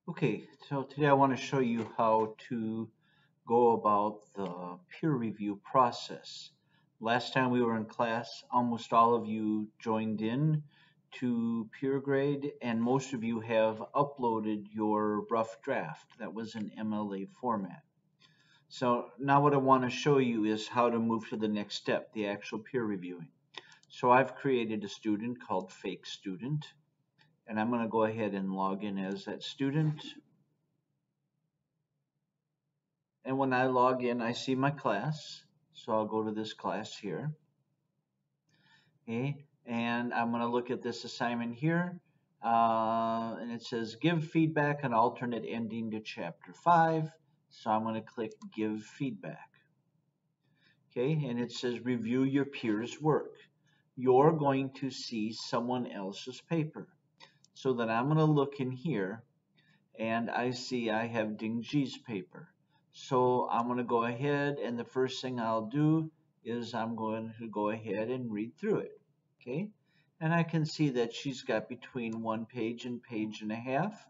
Okay, so today I want to show you how to go about the peer review process. Last time we were in class, almost all of you joined in to Peergrade, and most of you have uploaded your rough draft that was in MLA format. So now what I want to show you is how to move to the next step, the actual peer reviewing. So I've created a student called Fake Student, and I'm going to go ahead and log in as that student. And when I log in, I see my class. So I'll go to this class here. Okay, and I'm going to look at this assignment here. And it says give feedback on alternate ending to chapter 5. So I'm going to click give feedback. Okay, and it says review your peers' work. You're going to see someone else's paper. So then I'm going to look in here and I see I have Dingji's paper. So I'm going to go ahead, and the first thing I'll do is I'm going to go ahead and read through it. Okay, and I can see that she's got between 1 page and page and a half.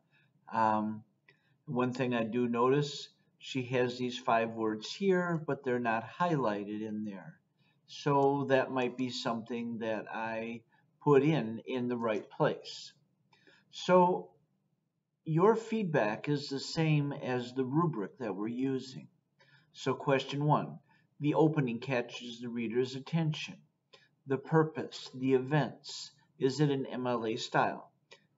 One thing I do notice, she has these 5 words here, but they're not highlighted in there. So that might be something that I put in the right place. So your feedback is the same as the rubric that we're using. So question 1, the opening catches the reader's attention. The purpose, the events, is it an MLA style?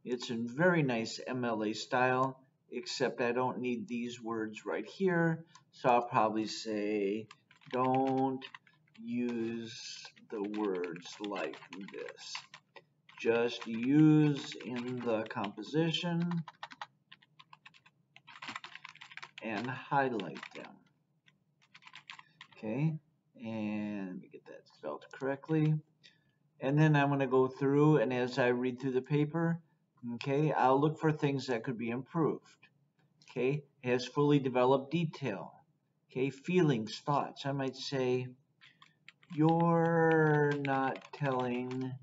It's a very nice MLA style, except I don't need these words right here. So I'll probably say, don't use the words like this. Just use in the composition and highlight them. Okay, and let me get that spelled correctly. And then I'm going to go through, and as I read through the paper, okay, I'll look for things that could be improved. Okay, it has fully developed detail. Okay, feelings, thoughts. I might say, you're not telling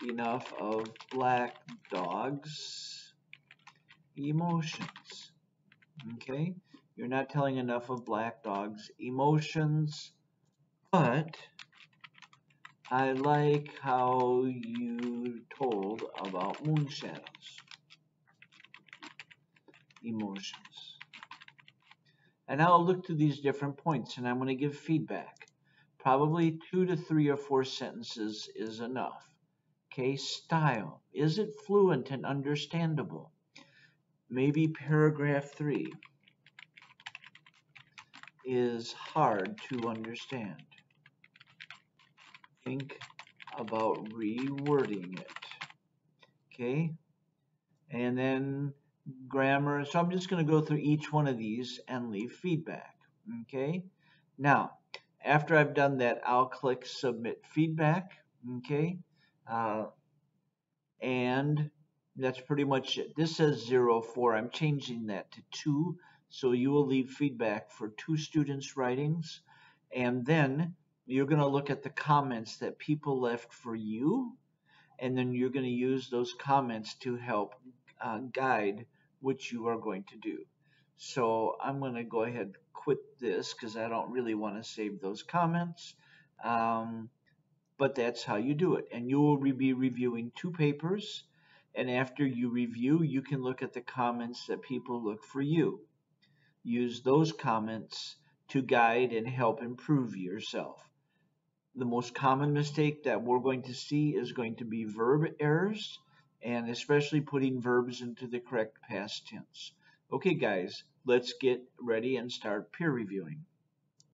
enough of black dogs' emotions. Okay, you're not telling enough of black dogs' emotions, but I like how you told about moonshadows' emotions. And I'll look to these different points and I'm going to give feedback. Probably 2 to 3 or 4 sentences is enough. Okay, style. Is it fluent and understandable? Maybe paragraph 3 is hard to understand. Think about rewording it. Okay, and then grammar. So I'm just going to go through each one of these and leave feedback. Okay, now after I've done that, I'll click submit feedback. Okay, and that's pretty much it. This says 04. I'm changing that to 2. So you will leave feedback for 2 students' writings. And then you're going to look at the comments that people left for you. And then you're going to use those comments to help guide what you are going to do. So I'm going to go ahead and quit this because I don't really want to save those comments. But that's how you do it. And you will be reviewing 2 papers. And after you review, you can look at the comments that people look for you. Use those comments to guide and help improve yourself. The most common mistake that we're going to see is going to be verb errors, and especially putting verbs into the correct past tense. Okay, guys, let's get ready and start peer reviewing.